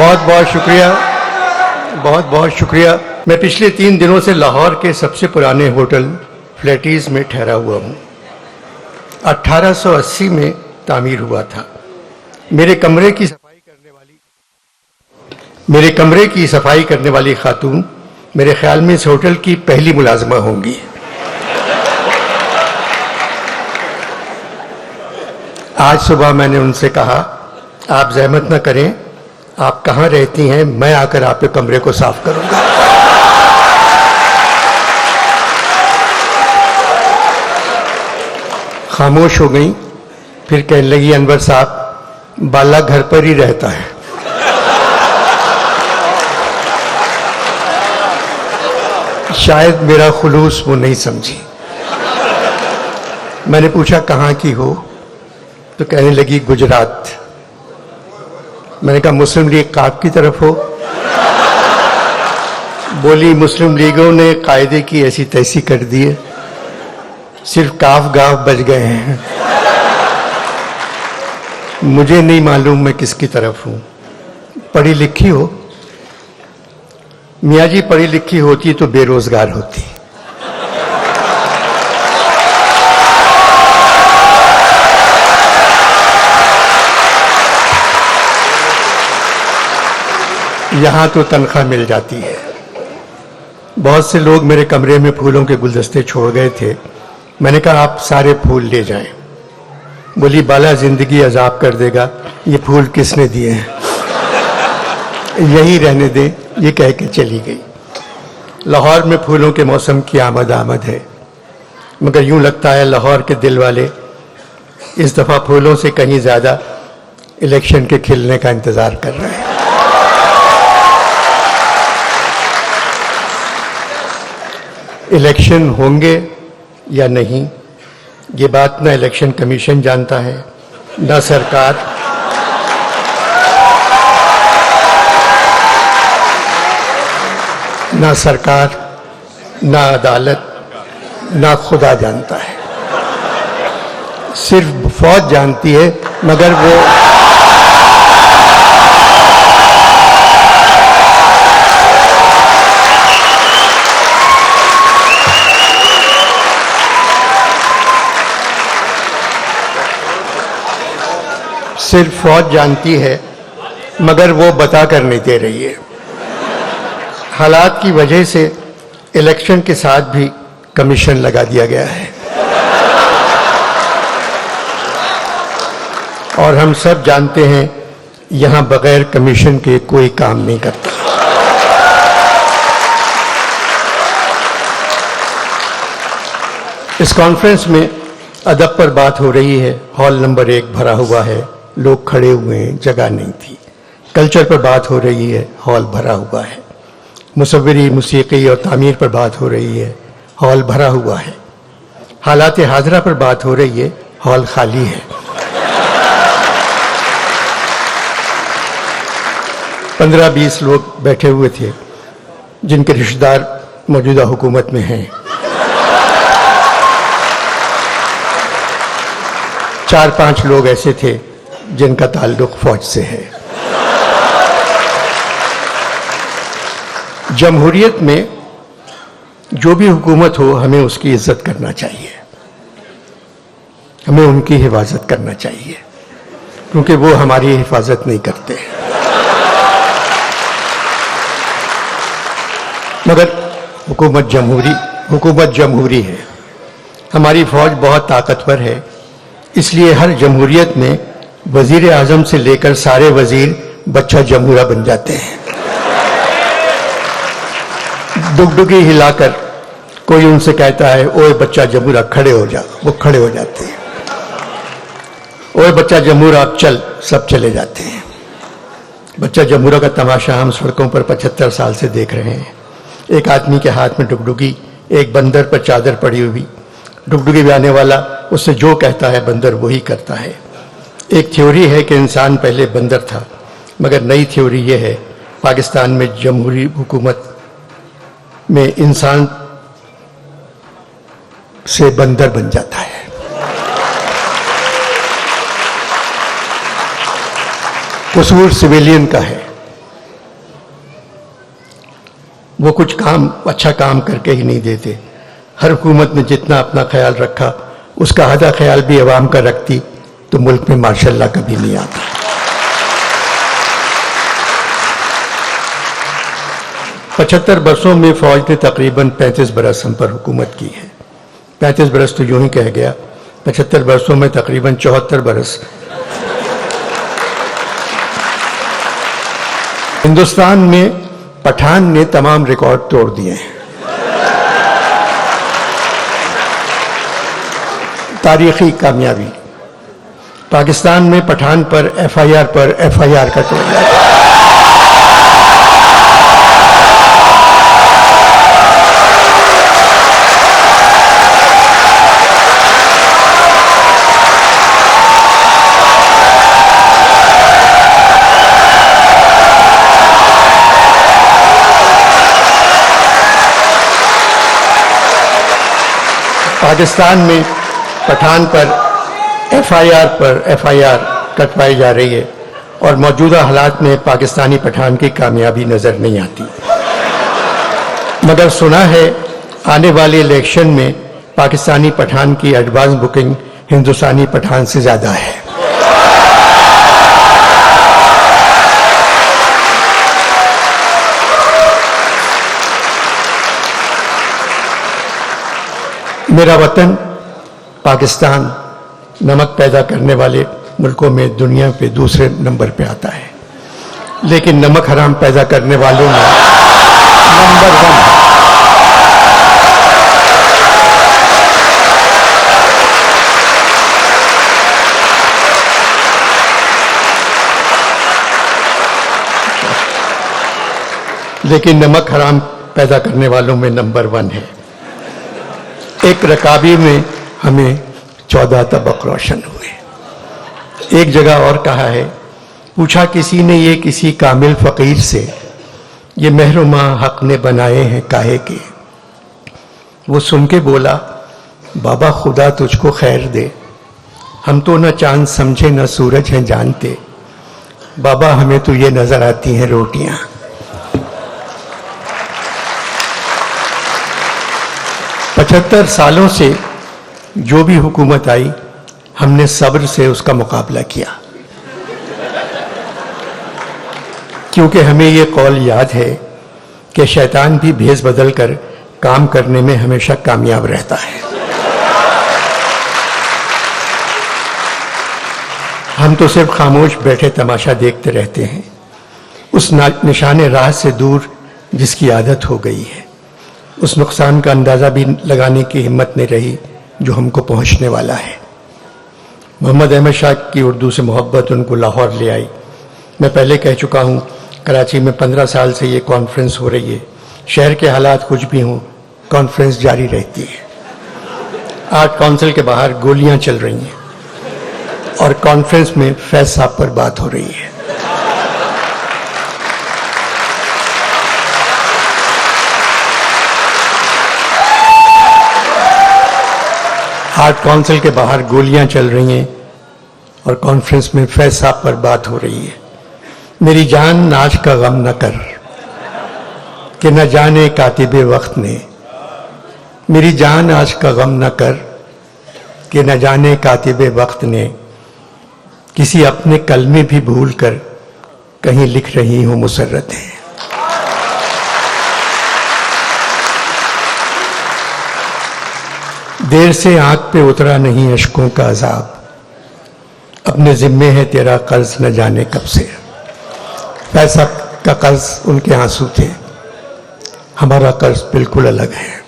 बहुत बहुत शुक्रिया, बहुत बहुत शुक्रिया। मैं पिछले 3 दिनों से लाहौर के सबसे पुराने होटल फ्लैटीज़ में ठहरा हुआ हूँ। 1880 में तामीर हुआ था। मेरे कमरे की सफाई करने वाली खातून मेरे ख्याल में इस होटल की पहली मुलाजमा होंगी। आज सुबह मैंने उनसे कहा, आप जहमत न करें, आप कहाँ रहती हैं, मैं आकर आपके कमरे को साफ करूंगा। खामोश हो गई, फिर कहने लगी, अनवर साहब, बाला घर पर ही रहता है। शायद मेरा खुलूस वो नहीं समझी। मैंने पूछा कहाँ की हो, तो कहने लगी गुजरात। मैंने कहा मुस्लिम लीग काफ की तरफ हो? बोली मुस्लिम लीगों ने कायदे की ऐसी तैसी कर दी है, सिर्फ काफ गाफ बच गए हैं। मुझे नहीं मालूम मैं किसकी तरफ हूं। पढ़ी लिखी हो? मियाँ जी पढ़ी लिखी होती तो बेरोजगार होती। यहाँ तो तनख्वाह मिल जाती है। बहुत से लोग मेरे कमरे में फूलों के गुलदस्ते छोड़ गए थे। मैंने कहा आप सारे फूल ले जाएं। बोली बाला जिंदगी अजाब कर देगा, ये फूल किसने दिए हैं, यही रहने दें, ये कह के चली गई। लाहौर में फूलों के मौसम की आमद है, मगर यूं लगता है लाहौर के दिल वाले इस दफ़ा फूलों से कहीं ज़्यादा इलेक्शन के खिलने का इंतज़ार कर रहे हैं। इलेक्शन होंगे या नहीं, ये बात ना इलेक्शन कमीशन जानता है, ना सरकार, ना अदालत, ना खुदा जानता है। सिर्फ फौज जानती है, मगर वो मगर वो बता कर नहीं दे रही है। हालात की वजह से इलेक्शन के साथ भी कमीशन लगा दिया गया है, और हम सब जानते हैं यहां बगैर कमीशन के कोई काम नहीं करता। इस कॉन्फ्रेंस में अदब पर बात हो रही है। हॉल नंबर 1 भरा हुआ है, लोग खड़े हुए हैं, जगह नहीं थी। कल्चर पर बात हो रही है, हॉल भरा हुआ है। मुसव्विरी, मूसीकी और तामीर पर बात हो रही है, हॉल भरा हुआ है। हालात हाजरा पर बात हो रही है, हॉल खाली है। 15-20 लोग बैठे हुए थे जिनके रिश्तेदार मौजूदा हुकूमत में हैं। 4-5 लोग ऐसे थे जिनका ताल्लुक फौज से है। जमहूरियत में जो भी हुकूमत हो, हमें उसकी इज्जत करना चाहिए, हमें उनकी हिफाजत करना चाहिए, क्योंकि वो हमारी हिफाजत नहीं करते। मगर हुकूमत जमहूरी है। हमारी फौज बहुत ताकतवर है, इसलिए हर जमहूरियत में वजीर आजम से लेकर सारे वजीर बच्चा जमहूरा बन जाते हैं। डुगडुगी हिलाकर कोई उनसे कहता है ओए बच्चा जमहूरा खड़े हो जा, वो खड़े हो जाते हैं। ओए बच्चा जमहूरा अब चल, सब चले जाते हैं। बच्चा जमहूरा का तमाशा हम सड़कों पर 75 साल से देख रहे हैं। एक आदमी के हाथ में डुगडुगी, एक बंदर पर चादर पड़ी हुई। डुगडुगी बजाने वाला उससे जो कहता है बंदर वही करता है। एक थ्योरी है कि इंसान पहले बंदर था, मगर नई थ्योरी ये है पाकिस्तान में जमहूरी हुकूमत में इंसान से बंदर बन जाता है। कसूर सिविलियन का है, वो कुछ काम अच्छा काम करके ही नहीं देते। हर हुकूमत ने जितना अपना ख्याल रखा उसका आधा ख्याल भी अवाम का रखती तो मुल्क में माशाअल्लाह कभी नहीं आता। पचहत्तर बरसों में फौज ने तकरीबन 35 बरस हम पर हुकूमत की है। 35 बरस तो यूं ही कह गया, 75 बरसों में तकरीबन 74 बरस। हिंदुस्तान में पठान ने तमाम रिकॉर्ड तोड़ दिए हैं। तारीखी कामयाबी। पाकिस्तान में पठान पर एफआईआर का तोड़ दिया। पाकिस्तान में पठान पर एफआईआर कटवाई जा रही है और मौजूदा हालात में पाकिस्तानी पठान की कामयाबी नजर नहीं आती। मगर सुना है आने वाले इलेक्शन में पाकिस्तानी पठान की एडवांस बुकिंग हिंदुस्तानी पठान से ज्यादा है। मेरा वतन पाकिस्तान नमक पैदा करने वाले मुल्कों में दुनिया पे दूसरे नंबर पे आता है, लेकिन नमक हराम पैदा करने वालों में नंबर 1 है। लेकिन नमक हराम पैदा करने वालों में नंबर 1 है। एक रकाबी में हमें 14 तबक रोशन हुए। एक जगह और कहा है, पूछा किसी ने ये किसी कामिल फकीर से, ये महरुमा हक ने बनाए हैं काहे के। वो सुन के बोला, बाबा खुदा तुझको खैर दे, हम तो न चांद समझे न सूरज हैं जानते, बाबा हमें तो ये नजर आती हैं रोटियां। पचहत्तर सालों से जो भी हुकूमत आई हमने सब्र से उसका मुकाबला किया, क्योंकि हमें ये कौल याद है कि शैतान भी भेस बदल कर काम करने में हमेशा कामयाब रहता है। हम तो सिर्फ खामोश बैठे तमाशा देखते रहते हैं, उस निशाने राह से दूर जिसकी आदत हो गई है। उस नुकसान का अंदाज़ा भी लगाने की हिम्मत नहीं रही जो हमको पहुंचने वाला है। मोहम्मद अहमद शाह की उर्दू से मोहब्बत उनको लाहौर ले आई। मैं पहले कह चुका हूं, कराची में 15 साल से ये कॉन्फ्रेंस हो रही है। शहर के हालात कुछ भी हों, कॉन्फ्रेंस जारी रहती है। आर्ट काउंसिल के बाहर गोलियां चल रही हैं और कॉन्फ्रेंस में फैज साहब पर बात हो रही है। आर्ट काउंसिल के बाहर गोलियां चल रही हैं और कॉन्फ्रेंस में फैज साहब पर बात हो रही है। मेरी जान आज का गम न कर कि न जाने कातिबे वक्त ने, मेरी जान आज का गम न कर कि न जाने कातिबे वक्त ने, किसी अपने कलमे भी भूल कर कहीं लिख रही हूं मुसर्रतें। देर से आंख पे उतरा नहीं अश्कों का अजाब, अपने जिम्मे है तेरा कर्ज न जाने कब से। पैसा का कर्ज उनके आंसू थे, हमारा कर्ज बिल्कुल अलग है।